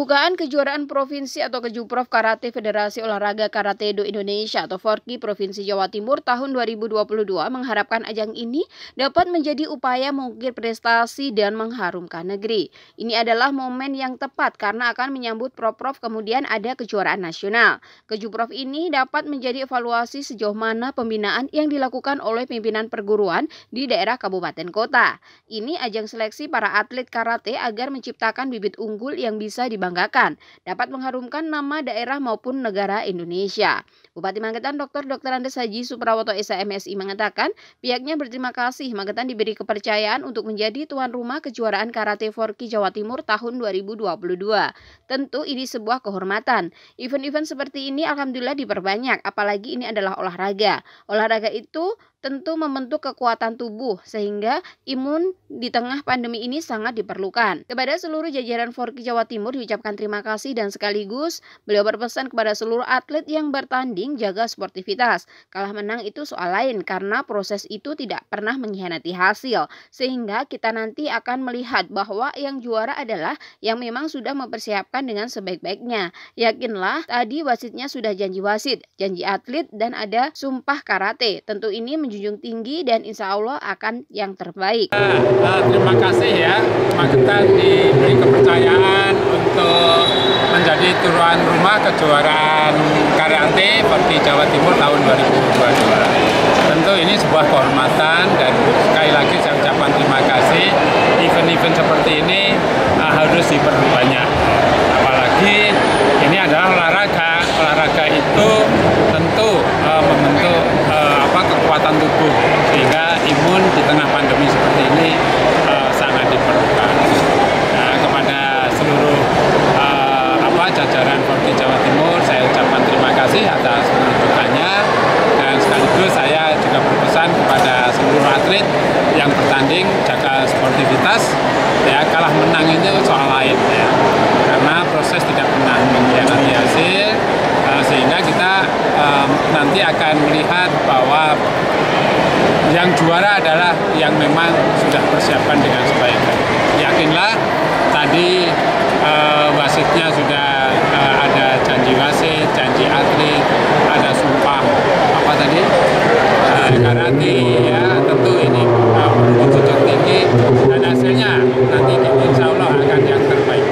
Pembukaan kejuaraan provinsi atau Kejuprov Karate Federasi Olahraga Karate-Do Indonesia atau FORKI Provinsi Jawa Timur tahun 2022 mengharapkan ajang ini dapat menjadi upaya mengukir prestasi dan mengharumkan negeri. Ini adalah momen yang tepat karena akan menyambut Proprov kemudian ada kejuaraan nasional. Kejuprov ini dapat menjadi evaluasi sejauh mana pembinaan yang dilakukan oleh pimpinan perguruan di daerah kabupaten kota. Ini ajang seleksi para atlet karate agar menciptakan bibit unggul yang bisa dibanggakan, dapat mengharumkan nama daerah maupun negara Indonesia. Bupati Magetan Dr. Andes Haji Suprawoto SMSI mengatakan pihaknya berterima kasih Magetan diberi kepercayaan untuk menjadi tuan rumah kejuaraan karate FORKI Jawa Timur tahun 2022. Tentu ini sebuah kehormatan. Event-event seperti ini alhamdulillah diperbanyak, apalagi ini adalah olahraga. Olahraga itu tentu membentuk kekuatan tubuh sehingga imun di tengah pandemi ini sangat diperlukan. Kepada seluruh jajaran FORKI Jawa Timur diucapkan terima kasih dan sekaligus beliau berpesan kepada seluruh atlet yang bertanding jaga sportivitas. Kalah menang itu soal lain karena proses itu tidak pernah mengkhianati hasil. Sehingga kita nanti akan melihat bahwa yang juara adalah yang memang sudah mempersiapkan dengan sebaik-baiknya. Yakinlah tadi wasitnya sudah janji wasit, janji atlet dan ada sumpah karate. Tentu ini menjunjung tinggi dan insya Allah akan yang terbaik. Terima kasih ya Magetan diberi kepercayaan untuk menjadi tuan rumah kejuaraan karate FORKI Jawa Timur tahun 2022. Tentu ini sebuah kehormatan dan sekali lagi saya ucapkan terima kasih. Event-event seperti ini harus diperbanyak. Apalagi ini adalah olahraga. Olahraga itu tentu membentuk kekuatan tubuh sehingga imun di tengah pandemi seperti ini sangat diperlukan. Nah, kepada seluruh jajaran FORKI Jawa Timur saya ucapkan terima kasih atas penunjukannya dan sekaligus saya juga berpesan kepada seluruh atlet yang bertanding jaga sportivitas ya, kalah menang itu soal lain ya, karena proses tidak pernah mengkhianati hasil. Sehingga kita nanti akan melihat bahwa yang juara adalah yang memang sudah persiapkan dengan sebaik-baik. Yakinlah tadi wasitnya sudah ada janji wasit, janji atlet, ada sumpah karate ya, tentu ini menjunjung tinggi dan hasilnya nanti insya Allah akan yang terbaik.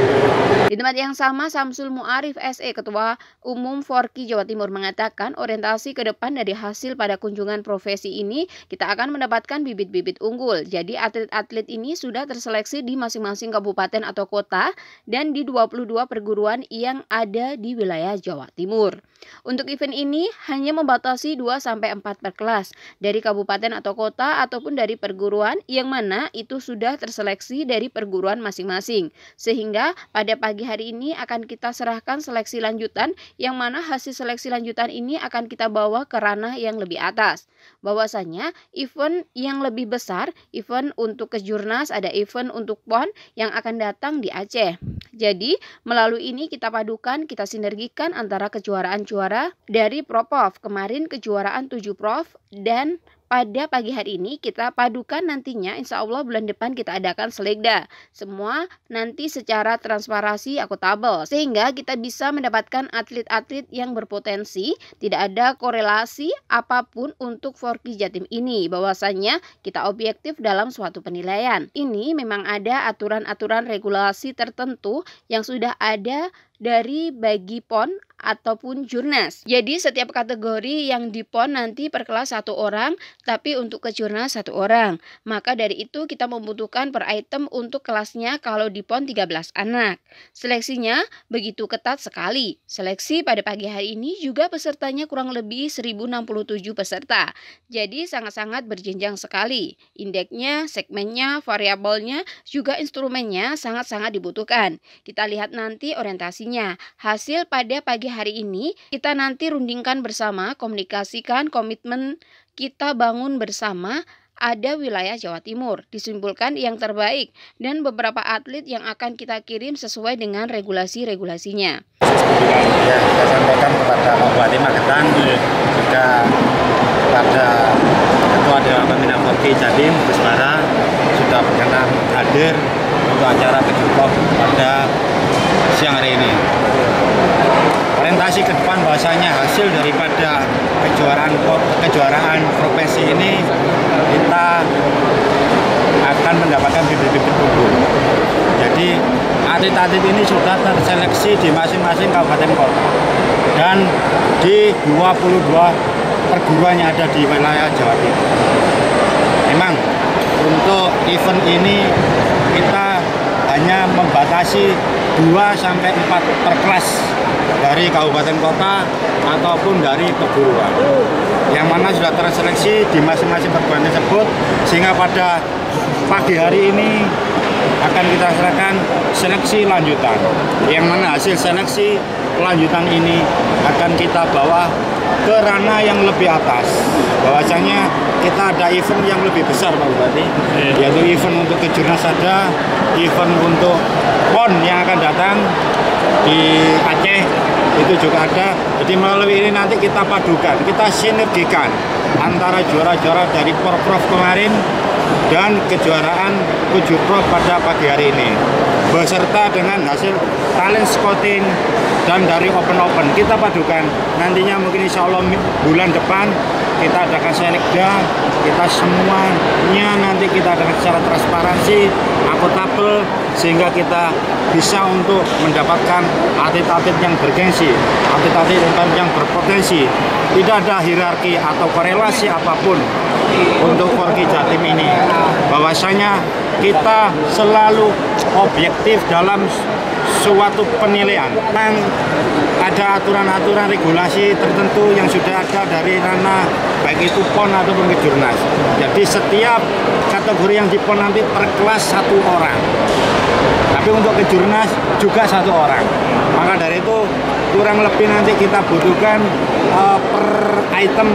Di tempat yang sama, Samsul Muarif SE, Ketua Umum FORKI Jawa Timur mengatakan orientasi ke depan dari hasil pada kunjungan profesi ini kita akan mendapatkan bibit-bibit unggul. Jadi atlet-atlet ini sudah terseleksi di masing-masing kabupaten atau kota dan di 22 perguruan yang ada di wilayah Jawa Timur. Untuk event ini hanya membatasi 2-4 per kelas dari kabupaten atau kota ataupun dari perguruan yang mana itu sudah terseleksi dari perguruan masing-masing. Sehingga pada pagi hari ini akan kita serahkan seleksi lanjutan yang mana hasil seleksi lanjutan ini akan kita bawa ke ranah yang lebih atas. Bahwasanya event yang lebih besar, event untuk kejurnas, ada event untuk PON yang akan datang di Aceh. Jadi melalui ini kita padukan, kita sinergikan antara kejuaraan juara dari Proprov, kemarin kejuaraan 7 Prov dan pada pagi hari ini kita padukan nantinya insya Allah bulan depan kita adakan selekda. Semua nanti secara transparansi akuntabel sehingga kita bisa mendapatkan atlet-atlet yang berpotensi. Tidak ada korelasi apapun untuk FORKI Jatim ini. Bahwasanya kita objektif dalam suatu penilaian. Ini memang ada aturan-aturan regulasi tertentu yang sudah ada dari bagi PON ataupun jurnas. Jadi setiap kategori yang di PON nanti per kelas 1 orang, tapi untuk ke jurnas 1 orang. Maka dari itu kita membutuhkan per item untuk kelasnya kalau di PON 13 anak. Seleksinya begitu ketat sekali. Seleksi pada pagi hari ini juga pesertanya kurang lebih 1067 peserta. Jadi sangat-sangat berjenjang sekali. Indeksnya, segmennya, variabelnya, juga instrumennya sangat-sangat dibutuhkan. Kita lihat nanti orientasinya. Hasil pada pagi hari ini kita nanti rundingkan bersama, komunikasikan, komitmen kita bangun bersama. Ada wilayah Jawa Timur, disimpulkan yang terbaik dan beberapa atlet yang akan kita kirim sesuai dengan regulasi-regulasinya. Ya, saya sampaikan kepada Bupati Magetan juga kepada Ketua Dewan Pembina FORKI Jatim Busmara sudah berkenan hadir untuk acara Kejuprov pada siang hari ini. Orientasi ke depan bahasanya hasil daripada kejuaraan profesi ini kita akan mendapatkan bibit-bibit unggul. Jadi atlet-atlet ini sudah terseleksi di masing-masing kabupaten kota dan di 22 perguruan yang ada di wilayah Jawa Timur. Memang untuk event ini kita hanya membatasi 2-4 per kelas dari kabupaten kota ataupun dari perguruan yang mana sudah terseleksi di masing-masing perguruan tersebut, sehingga pada pagi hari ini akan kita serahkan seleksi lanjutan, yang mana hasil seleksi lanjutan ini akan kita bawa ke ranah yang lebih atas. Bahwasanya kita ada event yang lebih besar Pak Bupati, yaitu event untuk kejurnas ada, event untuk PON yang akan datang di Aceh itu juga ada. Jadi melalui ini nanti kita padukan, kita sinergikan antara juara-juara dari Porprov kemarin dan kejuaraan Kujurprov pada pagi hari ini, beserta dengan hasil talent scouting dan dari open kita padukan. Nantinya mungkin insya Allah bulan depan kita adakan selekda, kita semuanya nanti kita adakan secara transparansi, akuntabel, sehingga kita bisa untuk mendapatkan atlet-atlet yang bergengsi, atlet-atlet yang berpotensi. Tidak ada hierarki atau korelasi apapun untuk Forky Jatim ini. Bahwasanya kita selalu objektif dalam suatu penilaian. Dan ada aturan-aturan regulasi tertentu yang sudah ada dari ranah baik itu PON ataupun kejurnas. Jadi setiap kategori yang di PON nanti per kelas 1 orang. Tapi untuk kejurnas juga 1 orang. Maka dari itu kurang lebih nanti kita butuhkan per item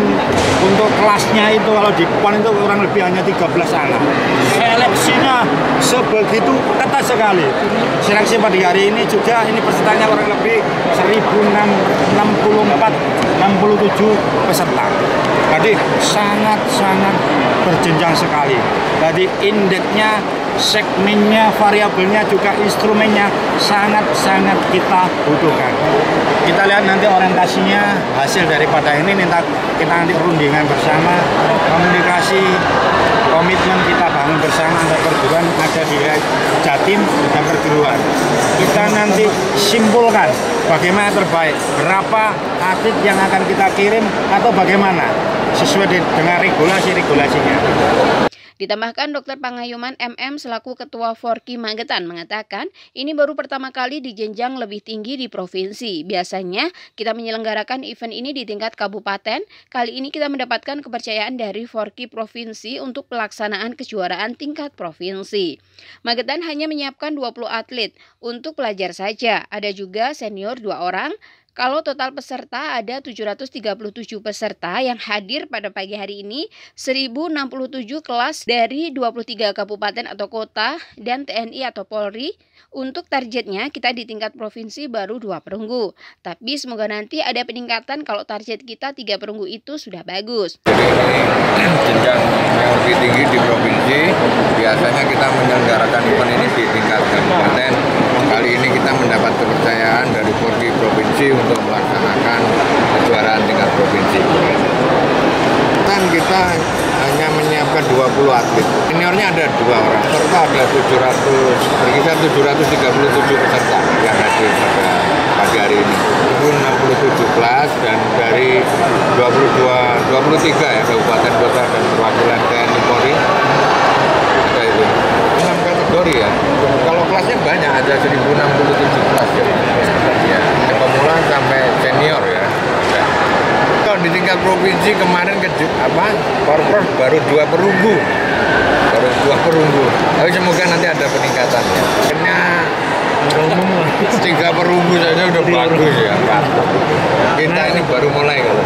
untuk kelasnya itu, kalau di PON itu kurang lebih hanya 13 anak. Seleksinya sebegitu ketat sekali. Seleksi pada hari ini juga ini pesertanya kurang lebih 1.067 peserta. Jadi sangat-sangat berjenjang sekali. Jadi indeksnya, segmennya, variabelnya juga instrumennya sangat-sangat kita butuhkan. Kita lihat nanti orientasinya, hasil daripada ini kita nanti rundingan bersama, komunikasi, komitmen kita bangun bersama antar perguruan ada di Jatim dan perguruan. Kita nanti simpulkan bagaimana terbaik, berapa atlet yang akan kita kirim atau bagaimana sesuai dengan regulasi-regulasinya. Ditambahkan Dr. Pangayuman MM selaku Ketua Forky Magetan mengatakan ini baru pertama kali di jenjang lebih tinggi di provinsi. Biasanya kita menyelenggarakan event ini di tingkat kabupaten. Kali ini kita mendapatkan kepercayaan dari Forky Provinsi untuk pelaksanaan kejuaraan tingkat provinsi. Magetan hanya menyiapkan 20 atlet untuk pelajar saja. Ada juga senior 2 orang. Kalau total peserta ada 737 peserta yang hadir pada pagi hari ini, 1067 kelas dari 23 kabupaten atau kota dan TNI atau Polri. Untuk targetnya kita di tingkat provinsi baru 2 perunggu. Tapi semoga nanti ada peningkatan, kalau target kita 3 perunggu itu sudah bagus. Jadi ini jenjang yang lebih tinggi di provinsi. Biasanya kita menyelenggarakan event ini di tingkat kabupaten. Kali ini kita mendapat kepercayaan dari Forky Provinsi untuk melaksanakan kejuaraan tingkat provinsi. Dan kita hanya menyiapkan 20 atlet. Seniornya ada 2 orang, serta ada berkisar 737 peserta yang hadir pada pagi hari ini. 67 kelas dan dari 23 ya kabupaten kota dan perwakilan TNI Polri. Ada itu 6 kategori ya. Kalau kelasnya banyak, ada 1067 kelas ya. Pemula sampai senior ya. Kalau di tingkat provinsi kemarin Porprov baru 2 perunggu. Tapi semoga nanti ada peningkatan ya. Akhirnya 3 perunggu saja udah bagus ya. Kita ini baru mulai kalau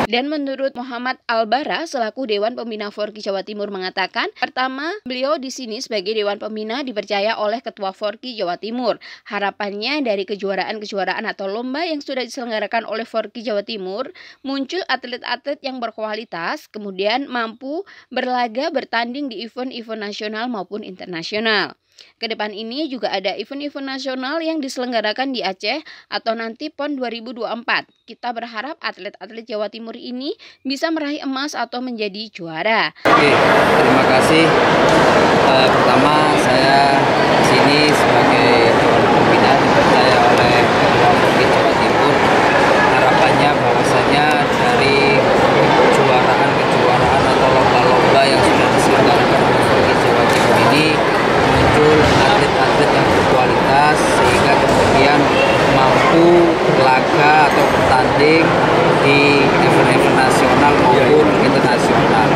Dan menurut Muhammad Albara selaku Dewan Pembina Forky Jawa Timur mengatakan, pertama, beliau di sini sebagai Dewan Pembina dipercaya oleh Ketua Forky Jawa Timur. Harapannya dari kejuaraan-kejuaraan atau lomba yang sudah diselenggarakan oleh Forky Jawa Timur, muncul atlet-atlet yang berkualitas, kemudian mampu berlaga bertanding di event-event nasional maupun internasional. Kedepan ini juga ada event-event nasional yang diselenggarakan di Aceh atau nanti PON 2024. Kita berharap atlet-atlet Jawa Timur ini bisa meraih emas atau menjadi juara. Oke, terima kasih. Pertama saya di sini sebagai Dewan Pembina dipercaya oleh Ketua Forki Jawa Timur. Harapannya bahwasanya dari kejuaraan atau lomba-lomba yang sudah diselenggarakan oleh Forki Jawa Timur ini muncul atlet-atlet yang berkualitas sehingga kemudian mampu berlaga atau bertanding di event-event nasional maupun internasional.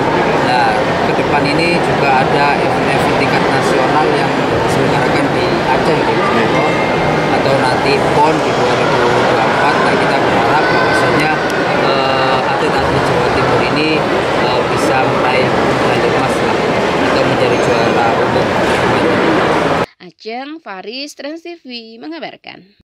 Nah, ke depan ini juga ada event-event tingkat nasional yang diselenggarakan di Aceh atau nanti PON di 2024. Nah, kita berharap bahwasanya atlet-atlet Jawa Timur ini bisa meraih medali emas atau menjadi juara umum. Ajeng Faris, Trans TV mengabarkan.